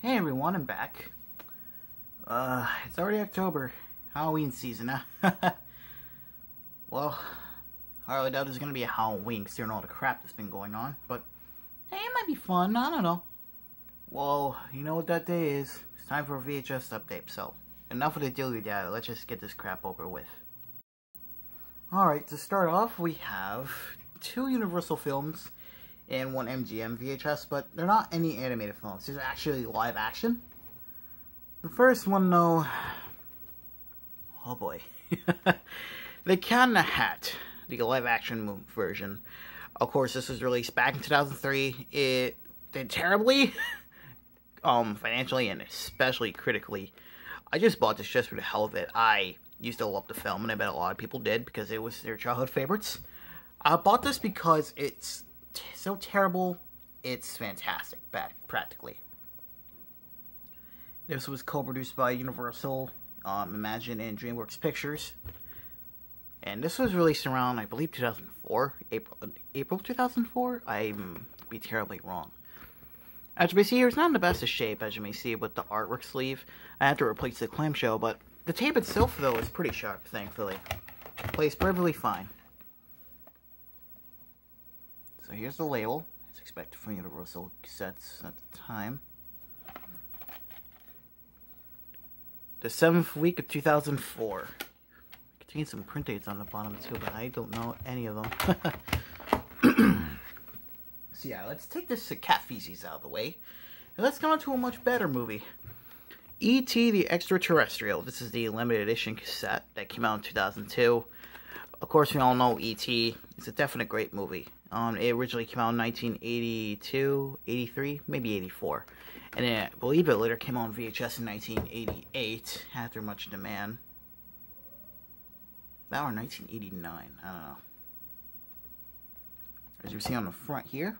Hey everyone, I'm back. It's already October. Halloween season, huh? Well, I really doubt there's gonna be a Halloween considering all the crap that's been going on, but hey, it might be fun, I don't know. Well, you know what that day is. It's time for a VHS update, so enough of the dilly dally, let's just get this crap over with. Alright, to start off, we have 2 Universal films and 1 MGM VHS, but they're not any animated films. These are actually live action. The first one, though, oh boy. The Cat in the Hat, the live action version. Of course, this was released back in 2003. It did terribly, financially and especially critically. I just bought this just for the hell of it. I used to love the film, and I bet a lot of people did because it was their childhood favorites. I bought this because it's so terrible, it's fantastic, practically. This was co-produced by Universal, Imagine, and Dreamworks Pictures. And this was released around, I believe, 2004, April 2004? I might be terribly wrong. As you may see here, it's not in the best of shape, as you may see with the artwork sleeve. I had to replace the clamshell, but the tape itself, though, is pretty sharp, thankfully. Plays perfectly fine. So here's the label. It's expected from Universal cassettes at the time. The 7th week of 2004. It contains some print dates on the bottom too, but I don't know any of them. So yeah, let's take this cat feces out of the way. And let's go on to a much better movie. E.T. the Extraterrestrial. This is the limited edition cassette that came out in 2002. Of course, we all know E.T. It's a definite great movie. It originally came out in 1982, 83, maybe 84. And then I believe it later came out on VHS in 1988, after much demand. That or 1989, I don't know. As you see on the front here,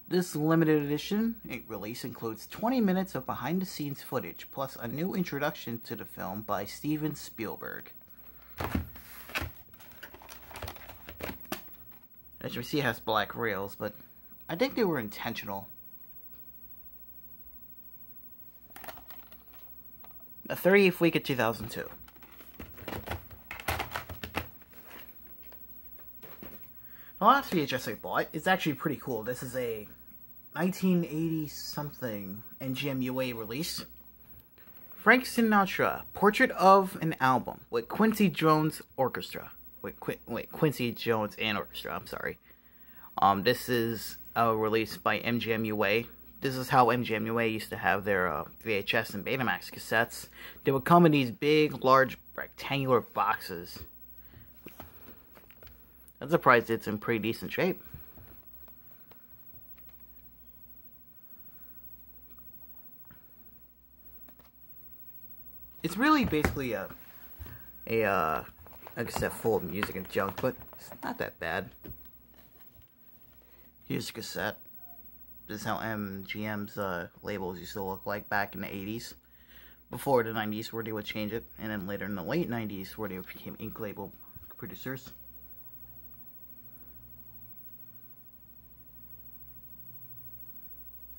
this limited edition release includes 20 minutes of behind-the-scenes footage, plus a new introduction to the film by Steven Spielberg. As you see, it has black rails, but I think they were intentional. The 30th week of 2002. The last VHS I bought is actually pretty cool. This is a 1980-something MGM release. Frank Sinatra, Portrait of an Album, with Quincy Jones Orchestra. Quincy Jones and Orchestra, I'm sorry. This is a release by MGM. This is how MGM used to have their VHS and Betamax cassettes. They would come in these big, large, rectangular boxes. I'm surprised it's in pretty decent shape. It's really basically a cassette full of music and junk, but it's not that bad. Here's the cassette. This is how MGM's labels used to look like back in the 80s. Before the 90s, where they would change it, and then later in the late 90s, where they became ink label producers.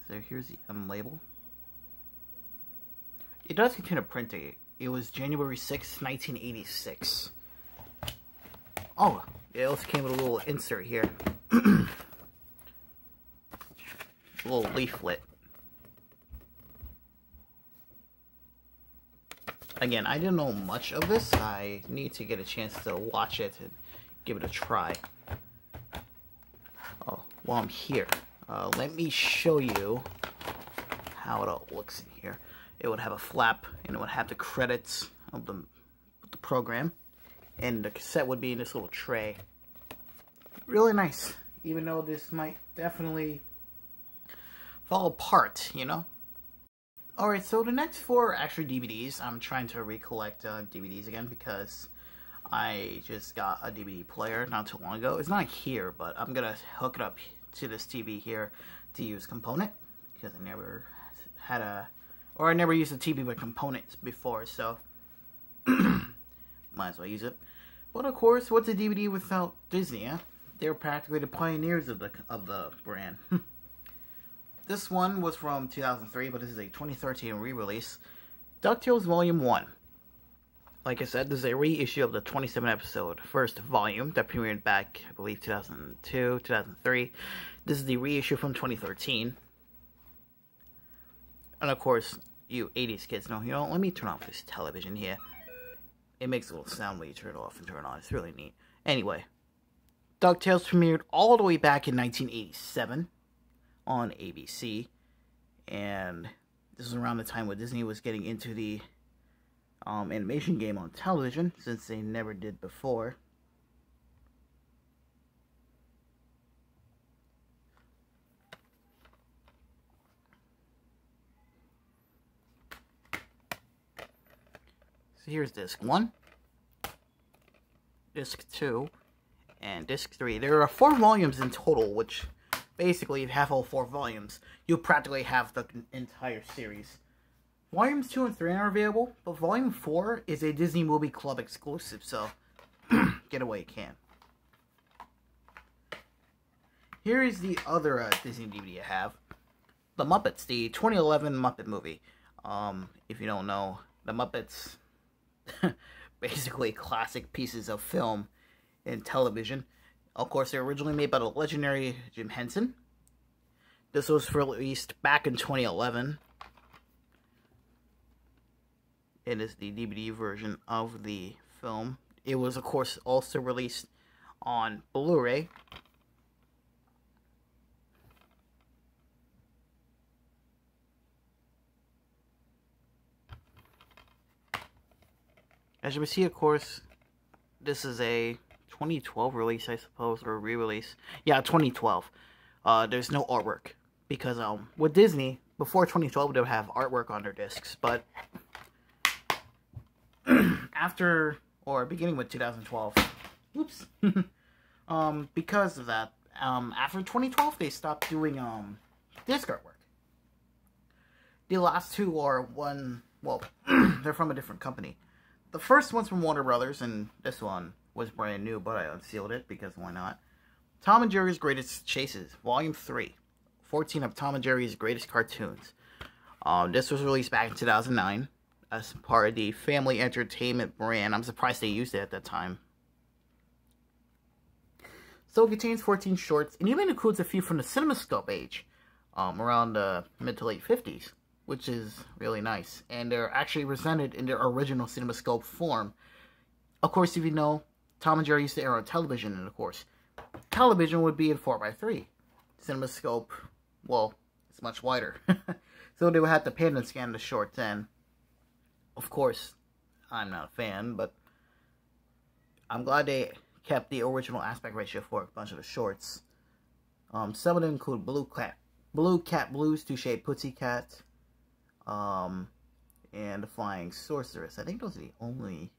So here's the label. It does contain a print date. It was January 6, 1986. Oh, it also came with a little insert here. A little leaflet. Again, I didn't know much of this. I need to get a chance to watch it and give it a try. Oh, while I'm here, let me show you how it all looks in here. It would have a flap, and it would have the credits of the program. And the cassette would be in this little tray. Really nice. Even though this might definitely fall apart, you know? Alright, so the next 4 are actually DVDs. I'm trying to recollect DVDs again because I just got a DVD player not too long ago. It's not here, but I'm going to hook it up to this TV here to use component. Because I never had I never used a TV with components before, so might as well use it. But of course, what's a DVD without Disney, huh? They're practically the pioneers of the brand. this one was from 2003, but this is a 2013 re-release. Ducktales Volume 1. Like I said, this is a reissue of the 27-episode first volume that premiered back, I believe, 2002, 2003. This is the reissue from 2013. And of course, you 80s kids know, let me turn off this television here. It makes a little sound when you turn it off and turn it on. It's really neat. Anyway, DuckTales premiered all the way back in 1987 on ABC. And this was around the time where Disney was getting into the animation game on television, since they never did before. So here's disc 1, disc 2, and disc 3. There are 4 volumes in total, which basically, if you have all 4 volumes, you practically have the entire series. Volumes 2 and 3 are available, but Volume 4 is a Disney Movie Club exclusive, so get it while you can. Here is the other Disney DVD I have. The Muppets, the 2011 Muppet movie. If you don't know, the Muppets, basically classic pieces of film and television. Of course, they were originally made by the legendary Jim Henson. This was released back in 2011. It is the DVD version of the film. It was, of course, also released on Blu-ray. As you can see, of course, this is a 2012 release, I suppose, or re-release. Yeah, 2012. There's no artwork, because with Disney, before 2012, they would have artwork on their discs, but after, or beginning with 2012, oops, because of that, after 2012, they stopped doing, disc artwork. The last 2 are they're from a different company. The first one's from Warner Brothers, and this one was brand new, but I unsealed it, because why not? Tom and Jerry's Greatest Chases, Volume 3. 14 of Tom and Jerry's Greatest Cartoons. This was released back in 2009. As part of the family entertainment brand. I'm surprised they used it at that time. So it contains 14 shorts, and even includes a few from the CinemaScope age, around the mid to late 50s, which is really nice. And they're actually presented in their original CinemaScope form. Of course, if you know, Tom and Jerry used to air on television, and of course, television would be in 4:3. CinemaScope, well, it's much wider. So they would have to pan and scan the shorts, and of course, I'm not a fan, but I'm glad they kept the original aspect ratio for a bunch of the shorts. Some of them include Blue Cat Blues, Touche Pussycat, and The Flying Sorceress. I think those are the only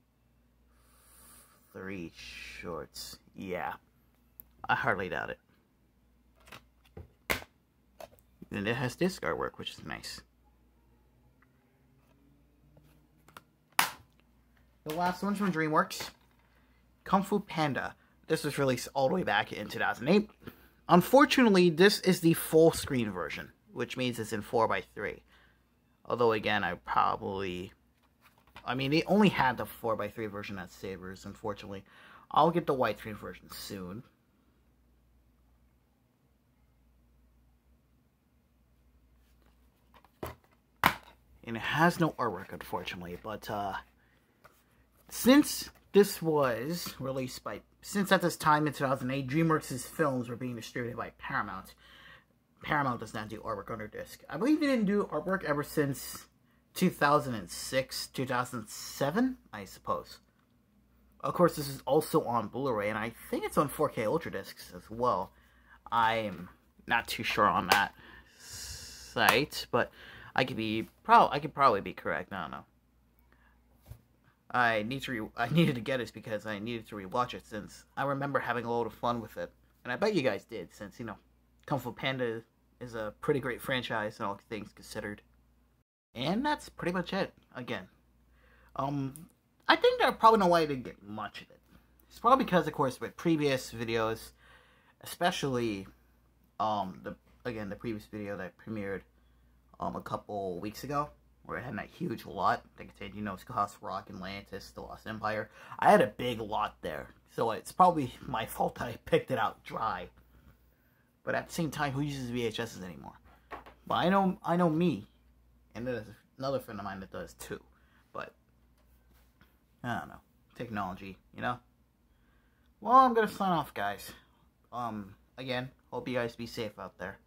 3 shorts. Yeah, I hardly doubt it. And it has disc artwork, which is nice. The last one's from Dreamworks. Kung Fu Panda. This was released all the way back in 2008. Unfortunately, this is the full screen version, which means it's in 4:3. Although, again, they only had the 4:3 version at Savers, unfortunately. I'll get the widescreen version soon. And it has no artwork, unfortunately, but, since this was released since at this time in 2008, DreamWorks' films were being distributed by Paramount. Paramount does not do artwork on their disc. I believe they didn't do artwork ever since 2006, 2007, I suppose. Of course, this is also on Blu-ray, and I think it's on 4K Ultra discs as well. I'm not too sure on that site, but I could probably be correct. I don't know. I needed to get it because I needed to rewatch it, since I remember having a lot of fun with it. And I bet you guys did, since, Kung Fu Panda is a pretty great franchise, and all things considered. And that's pretty much it, again. I think there's probably no way I didn't get much of it. It's probably because, of course, with previous videos, especially, the again, the previous video that premiered a couple weeks ago, where it had that huge lot that contained, you know, Schoolhouse Rock, Atlantis, The Lost Empire. I had a big lot there, so it's probably my fault that I picked it out dry. But at the same time, who uses VHSs anymore? But I know me, and there's another friend of mine that does too. But I don't know, technology, you know. Well, I'm gonna sign off, guys. Again, hope you guys be safe out there.